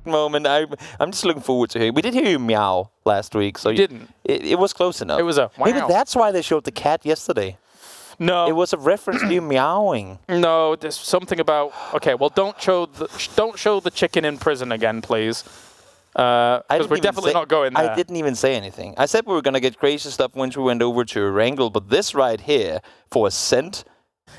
Moment. I'm just looking forward to hearing. We did hear you meow last week, so you didn't. It was close enough. It was a wow. Maybe that's why they showed the cat yesterday. No, it was a reference to you meowing. No, there's something about. Okay, well, don't show the chicken in prison again, please. Because we're definitely not going there. I didn't even say anything. I said we were gonna get crazy stuff once we went over to Erangel, but this right here for Ascent.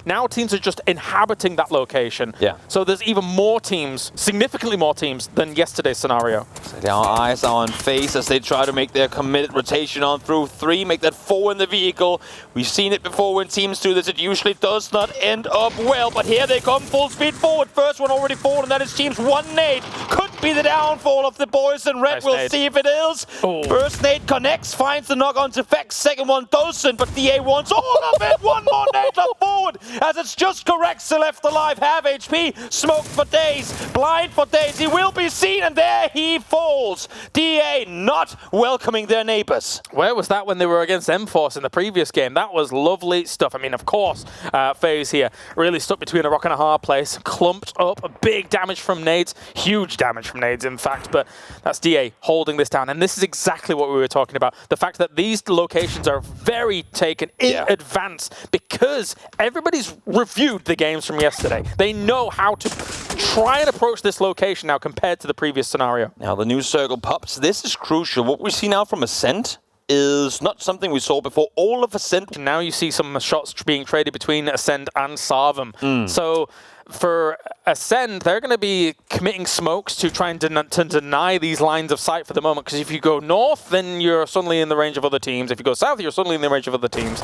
Now teams are just inhabiting that location. Yeah. So there's even more teams, significantly more teams than yesterday's scenario. So their eyes are on FaZe as they try to make their committed rotation on through 3, make that 4 in the vehicle. We've seen it before when teams do this. It usually does not end up well, but here they come full speed forward. First one already forward, and that is team's 1 nade. Could be the downfall of the boys in red. Nice we'll nade. See if it is. Oh. First nade connects, finds the knock onto Vex. Second one doesn't, but DA wants all of it. One more nade up forward. As it's just correct, so left alive, have HP, smoked for days, blind for days, he will be seen, and there he falls. DA not welcoming their neighbors. Where was that when they were against M-Force in the previous game? That was lovely stuff. I mean, of course, FaZe here really stuck between a rock and a hard place, clumped up, big damage from nades, huge damage from nades, in fact, but that's DA holding this down, and this is exactly what we were talking about. The fact that these locations are very taken in advance because everybody's reviewed the games from yesterday. They know how to try and approach this location now compared to the previous scenario. Now the new circle pops. This is crucial. What we see now from Ascent is not something we saw before. All of Ascent. Now you see some shots being traded between Ascend and Sarvam. So for Ascend, they're going to be committing smokes to try and deny these lines of sight for the moment, because if you go north, then you're suddenly in the range of other teams. If you go south, you're suddenly in the range of other teams.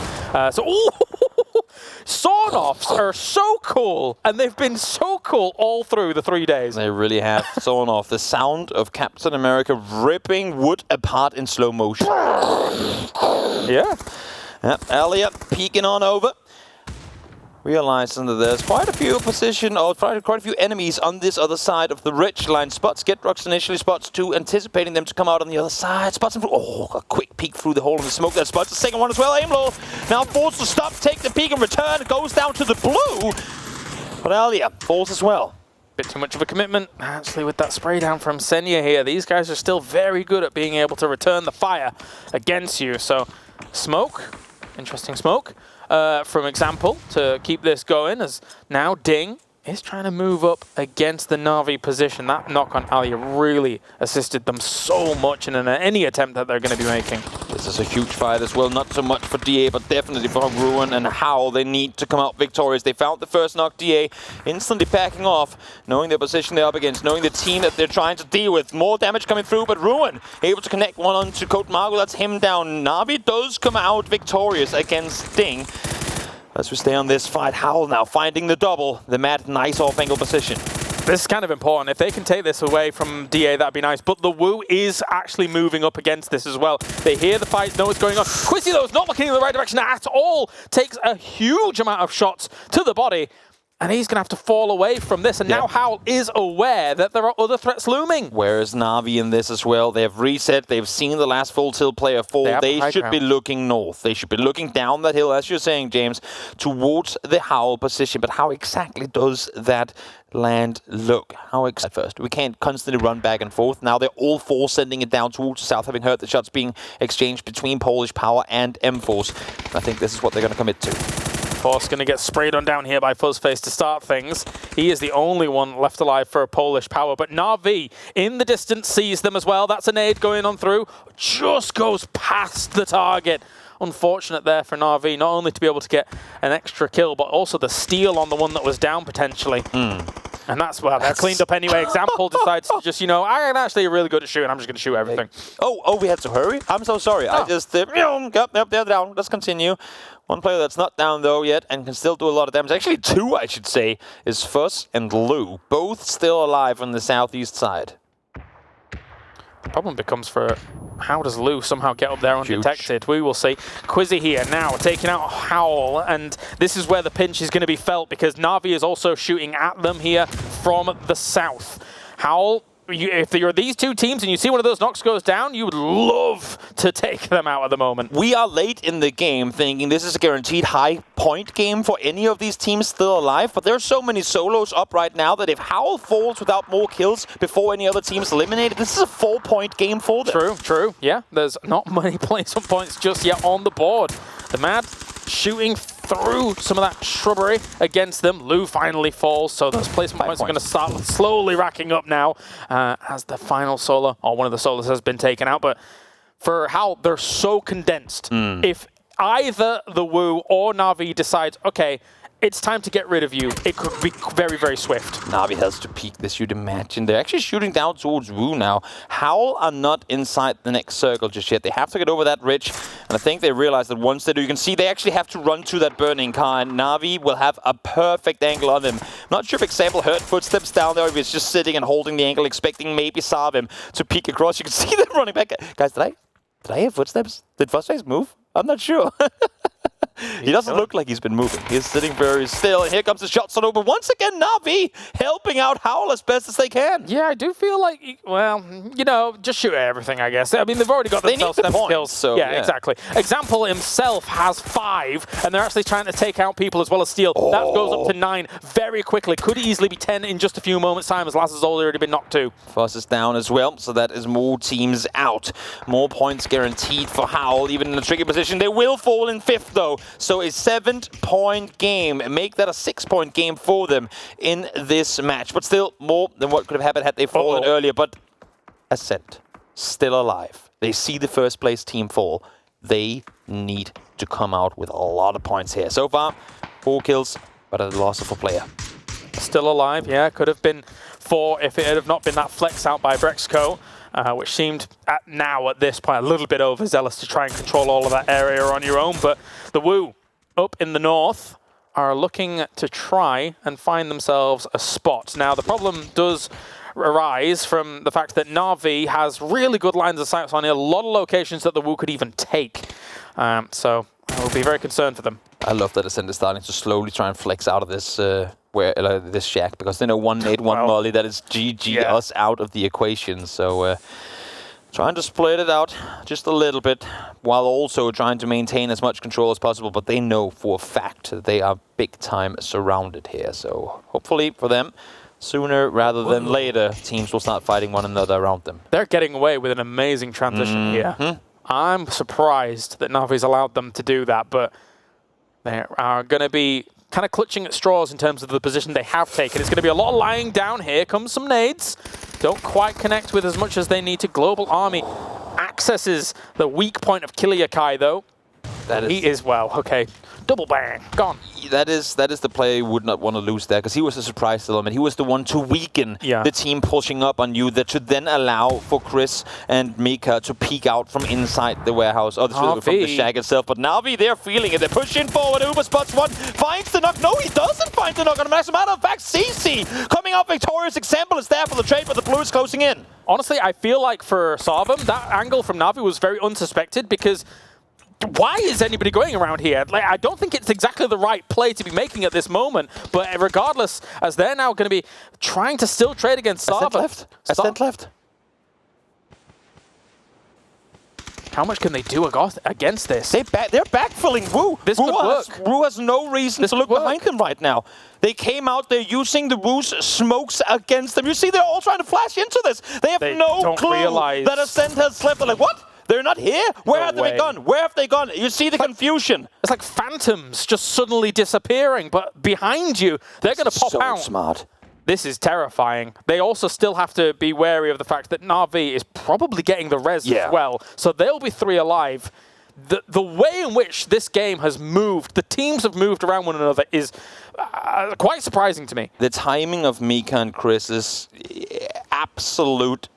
Sawn-offs are so cool, and they've been so cool all through the 3 days. They really have. Sawn-off. The sound of Captain America ripping wood apart in slow motion. Yeah. Alya peeking on over. Realizing that there's quite a few quite a few enemies on this other side of the ridge line. Spots Getrox initially, spots 2, anticipating them to come out on the other side. Spots him. Oh, a quick peek through the hole in the smoke. That spots the second one as well. Aim low. Now forced to stop, take the peek and return. Goes down to the blue. But Alya falls as well. Bit too much of a commitment, actually, with that spray down from Senya here. These guys are still very good at being able to return the fire against you. So, smoke. Interesting smoke. From example, to keep this going, as now Ding is trying to move up against the Navi position. That knock on Alya really assisted them so much in any attempt that they're going to be making. This is a huge fight as well, not so much for DA, but definitely for Ruin and Howl. They need to come out victorious. They found the first knock, DA instantly backing off, knowing their position they're up against, knowing the team that they're trying to deal with. More damage coming through, but Ruin able to connect one onto Code Margo. That's him down. Navi does come out victorious against Ding. As we stay on this fight, Howl now finding the double. The Mad, nice off-angle position. This is kind of important. If they can take this away from DA, that'd be nice. But the Wu is actually moving up against this as well. They hear the fight, know what's going on. Quizzy, though, is not looking in the right direction at all. Takes a huge amount of shots to the body. And he's going to have to fall away from this. And now Howl is aware that there are other threats looming. Where is Navi in this as well? They have reset. They've seen the last full tilt player fall. They should be looking north. They should be looking down that hill, as you're saying, James, towards the Howl position. But how exactly does that land look? How at first? We can't constantly run back and forth. Now they're all 4 sending it down towards the south, having heard the shots being exchanged between Polish Power and M-Force. I think this is what they're going to commit to. Force going to get sprayed on down here by Fuzzface to start things. He is the only one left alive for a Polish Power, but Navi in the distance sees them as well. That's a nade going on through. Just goes past the target. Unfortunate there for Navi, not only to be able to get an extra kill, but also the steal on the one that was down potentially. And that's, well, they're cleaned up anyway. Example decides to just, I'm actually really good at shooting. I'm just going to shoot everything. Oh, we had to hurry? I'm so sorry. I just, yep, they're down. Let's continue. One player that's not down, though, yet, and can still do a lot of damage. Actually, 2, I should say, is Fuzz and Lou. Both still alive on the southeast side. The problem becomes for how does Lou somehow get up there undetected? We will see. Quizzy here now taking out Howl, and this is where the pinch is going to be felt because Navi is also shooting at them here from the south. Howl if you're these two teams and you see one of those knocks goes down, you would love to take them out at the moment. We are late in the game thinking this is a guaranteed high point game for any of these teams still alive, but there are so many solos up right now that if Howl falls without more kills before any other team's eliminated, this is a 4-point game for them. True. Yeah, there's not many placement points just yet on the board. The Mad shooting through some of that shrubbery against them. Lou finally falls, so those placement points are going to start slowly racking up now as the final solo, or one of the solos has been taken out. But for Howl, they're so condensed. If either the Wu or Na'Vi decides, okay, it's time to get rid of you, it could be very, very swift. Na'Vi has to peek this, you'd imagine. They're actually shooting down towards Wu now. Howl are not inside the next circle just yet. They have to get over that ridge, and I think they realize that once they do, you can see they actually have to run to that burning car, and Na'Vi will have a perfect angle on them. Not sure if xmpl heard footsteps down there, or if he's just sitting and holding the angle, expecting maybe Sarvim to peek across. You can see them running back. Guys, did I hear footsteps? Did Footsteps move? I'm not sure. He doesn't look like he's been moving. He's sitting very still, and here comes the shot on over. Once again, Na'Vi helping out Howl as best as they can. Yeah, I do feel like, well, you know, just shoot everything, I guess. I mean, they've already got themselves the some kills. So, yeah, exactly. xmpl himself has 5, and they're actually trying to take out people as well as steal. That goes up to 9 very quickly. Could easily be 10 in just a few moments' time, as Laz has already been knocked 2. Foss is down as well, so that is more teams out. More points guaranteed for Howl, even in a tricky position. They will fall in 5th, though, so a 7-point game. Make that a 6-point game for them in this match. But still, more than what could have happened had they fallen earlier. But Ascent, still alive. They see the first place team fall. They need to come out with a lot of points here. So far, 4 kills, but at the loss of a player. Still alive, yeah. Could have been 4 if it had not been that flex out by Brexco. Which seemed at this point a little bit overzealous to try and control all of that area on your own. But the Wu up in the north are looking to try and find themselves a spot. Now, the problem does arise from the fact that Na'Vi has really good lines of sight on a lot of locations that the Wu could even take. So I will be very concerned for them. I love that Ascent is starting to slowly try and flex out of this this shack, because they know 1 nade, 1 molly, that is GG us out of the equation. So trying to split it out just a little bit, while also trying to maintain as much control as possible. But they know for a fact that they are big time surrounded here. So hopefully for them, sooner rather than later, teams will start fighting one another around them. They're getting away with an amazing transition here. I'm surprised that Navi's allowed them to do that, but they are going to be kind of clutching at straws in terms of the position they have taken. It's going to be a lot of lying down. Here comes some nades. Don't quite connect with as much as they need to. Global Army accesses the weak point of Kiliakai, though. He is, well, okay. Double bang, gone. That is the player you would not want to lose there, because he was a surprise element. He was the one to weaken the team pushing up on you, that should then allow for Chris and Mika to peek out from inside the warehouse, or from the shack itself. But Na'Vi, they're feeling it. They're pushing forward. Uber spots one, finds the knock. No, he doesn't find the knock. As a matter of fact, CC coming out victorious. xmpl is there for the trade, but the blue is closing in. Honestly, I feel like for Sarvim, that angle from Na'Vi was very unsuspected, because why is anybody going around here? Like, I don't think it's exactly the right play to be making at this moment, but regardless, as they're now going to be trying to still trade against Sarvim. Ascent left. How much can they do against this? They're backfilling Wu. This could work. Wu has no reason to look behind them right now. They came out, they're using the Wu's smokes against them. You see, they're all trying to flash into this. They have no clue that Ascent has slept. They're like, what? They're not here? Where have they gone? Where have they gone? You see the confusion. It's like phantoms just suddenly disappearing, but behind you, they're going to pop out. So smart. This is terrifying. They also still have to be wary of the fact that Na'Vi is probably getting the res as well, so they'll be 3 alive. The way in which this game has moved, the teams have moved around one another, is quite surprising to me. The timing of Mika and Chris is absolute,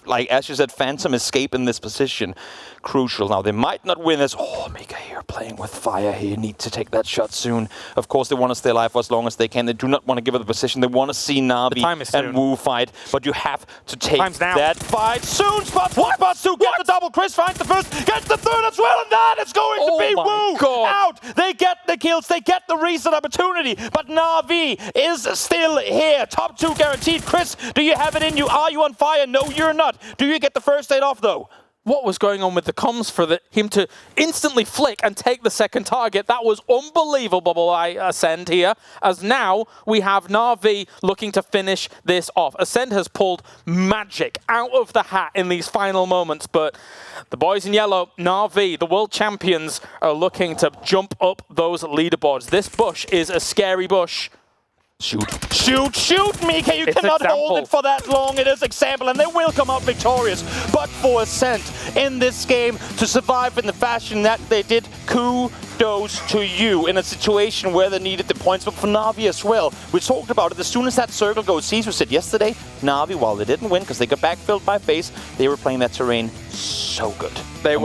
like, as you said, phantom escape in this position. Crucial. Now, they might not win this. Oh, Mika here playing with fire here. Need to take that shot soon. Of course, they want to stay alive for as long as they can. They do not want to give up the position. They want to see Na'Vi and Wu fight. But you have to take that fight soon. Spot2 get the double careful. Chris finds the first, gets the third as well, and that is going to be Woo out. They get the kills, they get the reset opportunity, but NAVI is still here. Top 2 guaranteed. Chris, do you have it in you? Are you on fire? No, you're not. Do you get the first aid off, though? What was going on with the comms for him to instantly flick and take the second target? That was unbelievable by Ascend here, as now we have NAVI looking to finish this off. Ascend has pulled magic out of the hat in these final moments, but the boys in yellow, NAVI, the world champions, are looking to jump up those leaderboards. This bush is a scary bush. Shoot, shoot, shoot, Mika! You cannot hold it for that long. It is xmpl, and they will come out victorious. But for Ascent in this game to survive in the fashion that they did, kudos to you in a situation where they needed the points, but for NAVI as well. We talked about it as soon as that circle goes. Caesar said yesterday, NAVI, while they didn't win because they got backfilled by FaZe, they were playing that terrain so good. They were.